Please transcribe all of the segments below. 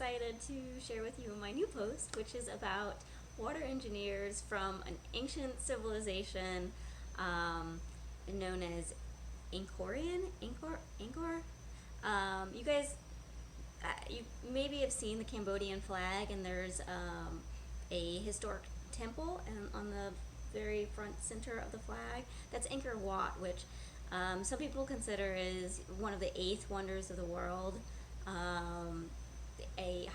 excited to share with you my new post, which is about water engineers from an ancient civilization known as Angkorian. You guys, you maybe have seen the Cambodian flag, and there's a historic temple and on the very front center of the flag. That's Angkor Wat, which some people consider is one of the eighth wonders of the world. I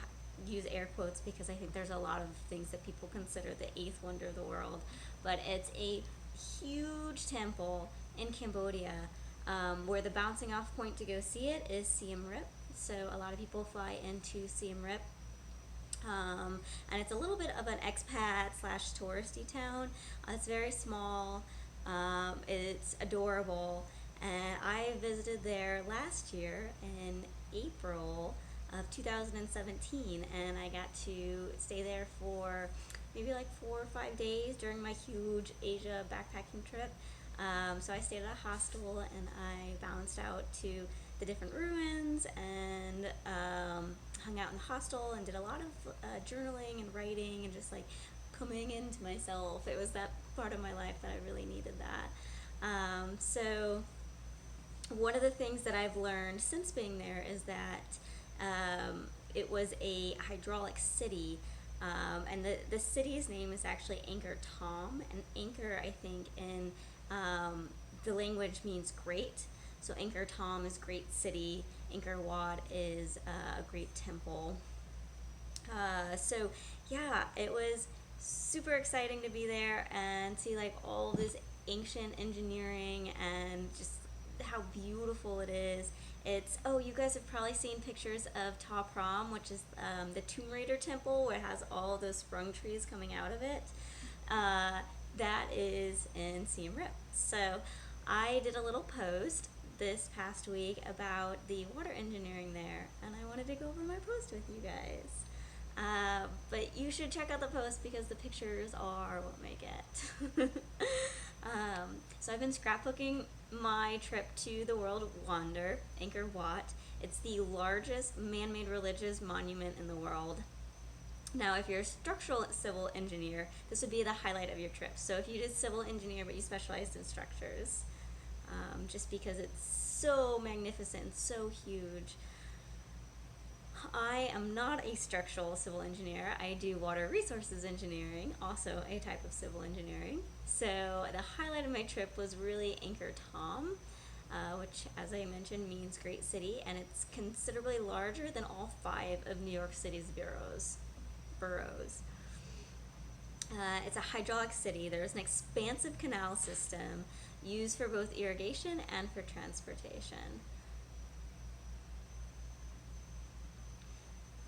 use air quotes because I think there's a lot of things that people consider the eighth wonder of the world, but it's a huge temple in Cambodia, where the bouncing off point to go see it is Siem Reap. So a lot of people fly into Siem Reap, and it's a little bit of an expat slash touristy town. It's very small. It's adorable, and I visited there last year in April of 2017, and I got to stay there for maybe like 4 or 5 days during my huge Asia backpacking trip. So I stayed at a hostel, and I bounced out to the different ruins and hung out in the hostel and did a lot of journaling and writing and just like coming into myself. It was that part of my life that I really needed that. So one of the things that I've learned since being there is that it was a hydraulic city, and the city's name is actually Angkor Thom, and Angkor, I think, in the language means great. So Angkor Thom is great city, Angkor Wat is a great temple. So yeah, it was super exciting to be there and see like all this ancient engineering and just how beautiful it is. It's, oh, you guys have probably seen pictures of Ta Prohm, which is the Tomb Raider temple where it has all those sprung trees coming out of it. That is in Siem Reap. So I did a little post this past week about the water engineering there, and I wanted to go over my post with you guys. But you should check out the post because the pictures are what make it. So I've been scrapbooking my trip to the World Wonder, Angkor Wat. It's the largest man-made religious monument in the world. Now, if you're a structural civil engineer, this would be the highlight of your trip. So if you did civil engineer but you specialized in structures, just because it's so magnificent and so huge. I am not a structural civil engineer. I do water resources engineering, also a type of civil engineering. So the highlight of my trip was really Angkor Thom, which, as I mentioned, means great city, and it's considerably larger than all 5 of New York City's boroughs. It's a hydraulic city. There's an expansive canal system used for both irrigation and for transportation.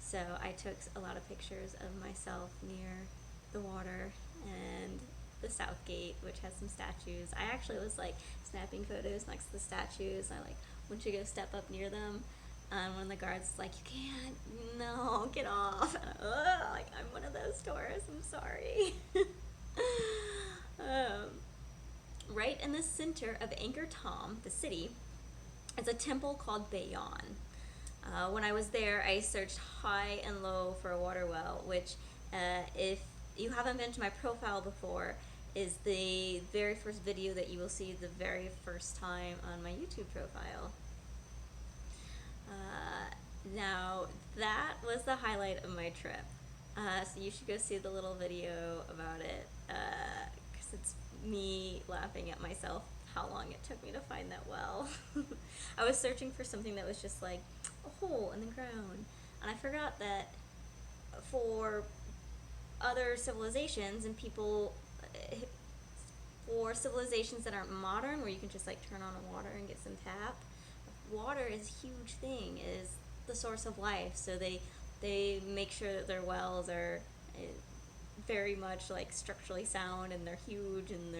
So I took a lot of pictures of myself near the water and the South Gate, which has some statues. I actually was like snapping photos next to the statues. I like went to go step up near them, and one of the guards was like, "You can't, no, get off." And like, I'm one of those tourists, I'm sorry. Right in the center of Angkor Thom, the city, is a temple called BAYON. When I was there, I searched high and low for a water well, which, if you haven't been to my profile before, is the very first video that you will see the very first time on my YouTube profile. Now, that was the highlight of my trip. So you should go see the little video about it, because it's me laughing at myself how long it took me to find that well. I was searching for something that was just like a hole in the ground, and I forgot that for other civilizations and people, for civilizations that aren't modern, where you can just like turn on a water and get some tap, water is a huge thing, is the source of life. So they make sure that their wells are very much like structurally sound, and they're huge, and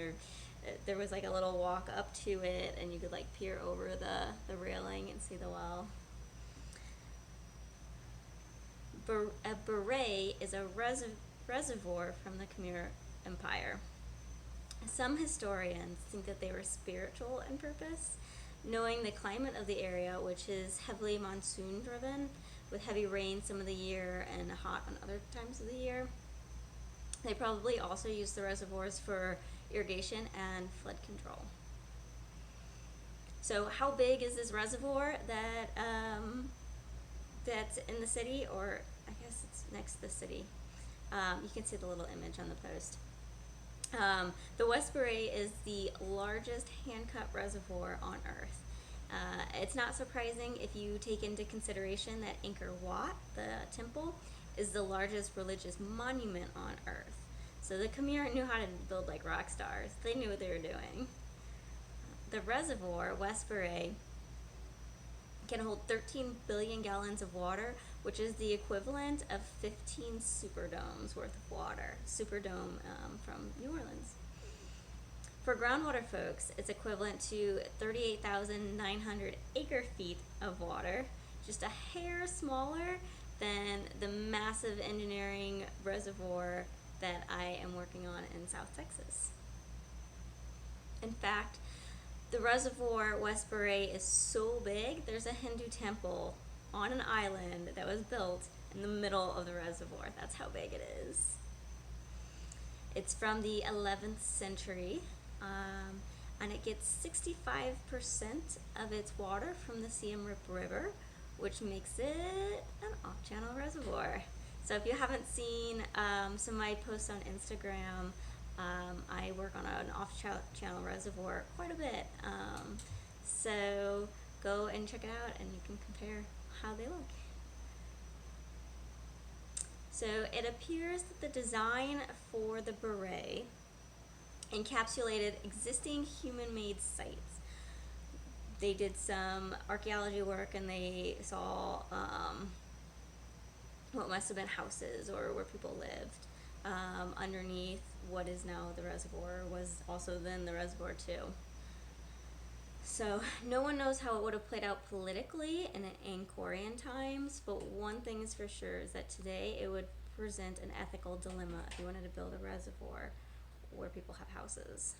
there was like a little walk up to it, and you could like peer over the railing and see the well. A beret is a reservoir from the Khmer Empire. Some historians think that they were spiritual in purpose, Knowing the climate of the area, which is heavily monsoon driven, with heavy rain some of the year and hot on other times of the year, they probably also use the reservoirs for irrigation and flood control. So how big is this reservoir that's in the city, or I guess it's next to the city? You can see the little image on the post. The Watermark is the largest hand-cut reservoir on Earth. It's not surprising if you take into consideration that Angkor Wat, the temple, is the largest religious monument on Earth. So the Khmer knew how to build like rock stars. They knew what they were doing. The reservoir, Watermark, can hold 13 billion gallons of water, which is the equivalent of 15 Superdomes worth of water. Superdome from New Orleans. For groundwater folks, it's equivalent to 38,900 acre feet of water, just a hair smaller than the massive engineering reservoir that I am working on in South Texas. In fact, the reservoir, Watermark, is so big, there's a Hindu temple on an island that was built in the middle of the reservoir. That's how big it is. It's from the 11th century, and it gets 65% of its water from the Siem Reap River, which makes it an off-channel reservoir. So if you haven't seen some of my posts on Instagram, I work on an off-channel reservoir quite a bit. So go and check it out and you can compare how they look. So it appears that the design for the beret encapsulated existing human-made sites. They did some archaeology work and they saw what must have been houses or where people lived. Underneath what is now the reservoir was also then the reservoir too. So no one knows how it would have played out politically in Angkorian times, but one thing is for sure is that today it would present an ethical dilemma if you wanted to build a reservoir where people have houses.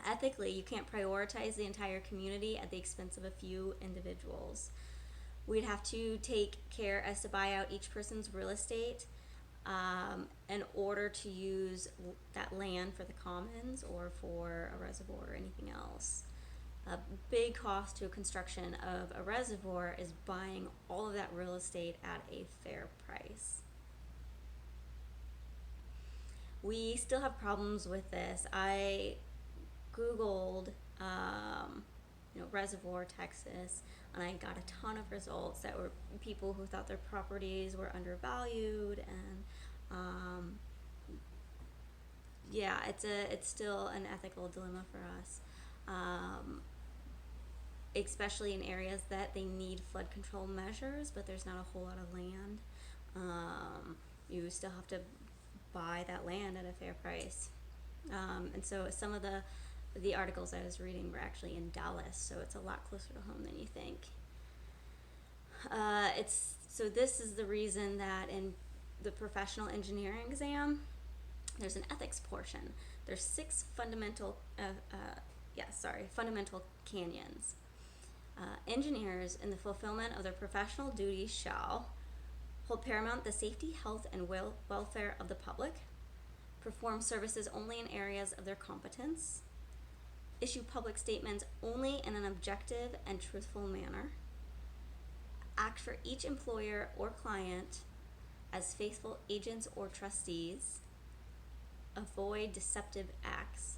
Ethically, you can't prioritize the entire community at the expense of a few individuals. We'd have to take care as to buy out each person's real estate in order to use that land for the commons or for a reservoir or anything else. A big cost to a construction of a reservoir is buying all of that real estate at a fair price. We still have problems with this. I Googled Reservoir, Texas, and I got a ton of results that were people who thought their properties were undervalued, and it's still an ethical dilemma for us, especially in areas that they need flood control measures, but there's not a whole lot of land. You still have to buy that land at a fair price, and so some of the articles I was reading were actually in Dallas, so it's a lot closer to home than you think. So this is the reason that in the professional engineering exam, there's an ethics portion. There's 6 fundamental canyons. Engineers, in the fulfillment of their professional duties, shall hold paramount the safety, health, and welfare of the public, perform services only in areas of their competence, issue public statements only in an objective and truthful manner, act for each employer or client as faithful agents or trustees, avoid deceptive acts,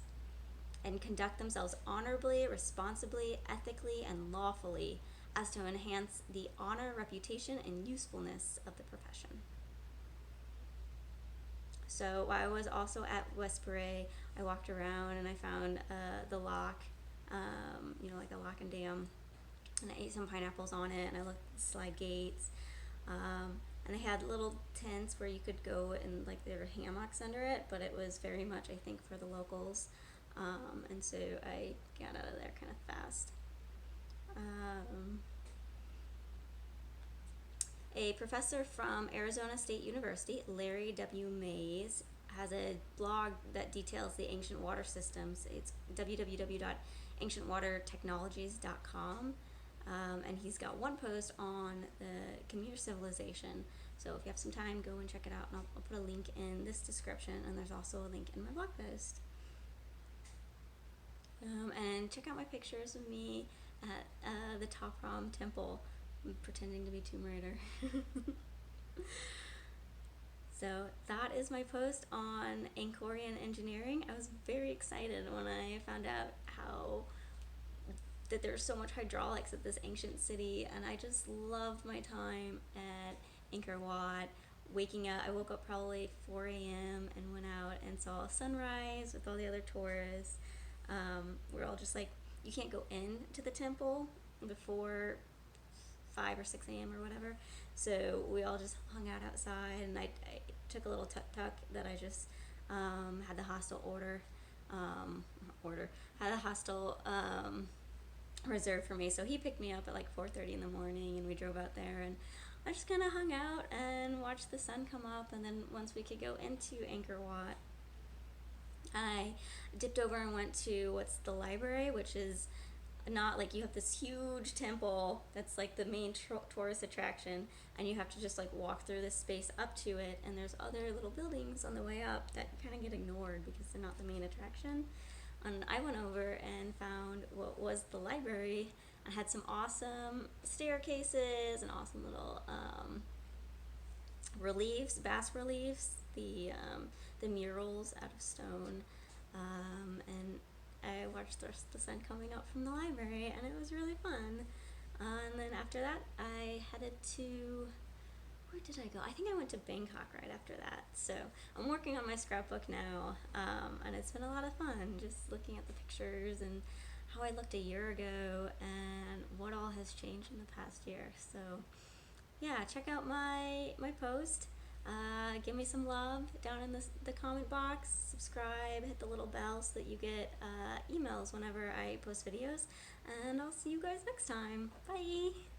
and conduct themselves honorably, responsibly, ethically, and lawfully as to enhance the honor, reputation, and usefulness of the profession. So I was also at Watermark. I walked around and I found the lock, like a lock and dam, and I ate some pineapples on it, and I looked at the slide gates, and they had little tents where you could go and like there were hammocks under it, but it was very much, I think, for the locals, and so I got out of there kind of fast. A professor from Arizona State University, Larry W. Mays, has a blog that details the ancient water systems. It's www.ancient ancientwatertechnologies.com. And he's got one post on the Khmer civilization. So if you have some time, go and check it out. And I'll put a link in this description, and there's also a link in my blog post. And check out my pictures of me at the Top Ram Temple, pretending to be Tomb Raider. So that is my post on Angkorian engineering. I was very excited when I found out that there's so much hydraulics at this ancient city, and I just loved my time at Angkor Wat. Waking up, I woke up probably 4 a.m. and went out and saw a sunrise with all the other tourists. We're all just like, you can't go into the temple before 5 or 6 a.m. or whatever, so we all just hung out outside, and I took a little tuk-tuk that I just had the hostel had the hostel reserved for me, so he picked me up at like 4:30 in the morning, and we drove out there, and I just kind of hung out and watched the sun come up. And then once we could go into Angkor Wat, I dipped over and went to what's the library, which is not like, you have this huge temple that's like the main tourist attraction, and you have to just like walk through this space up to it, and there's other little buildings on the way up that kind of get ignored because they're not the main attraction. And I went over and found what was the library, and had some awesome staircases and awesome little reliefs, bas reliefs, the murals out of stone, and I watched the sun coming up from the library, and it was really fun. And then after that, I headed to, where did I go? I think I went to Bangkok right after that. So I'm working on my scrapbook now, and it's been a lot of fun just looking at the pictures and how I looked a year ago and what all has changed in the past year. So yeah, check out my post. Give me some love down in the comment box. Subscribe, hit the little bell so that you get emails whenever I post videos. And I'll see you guys next time. Bye!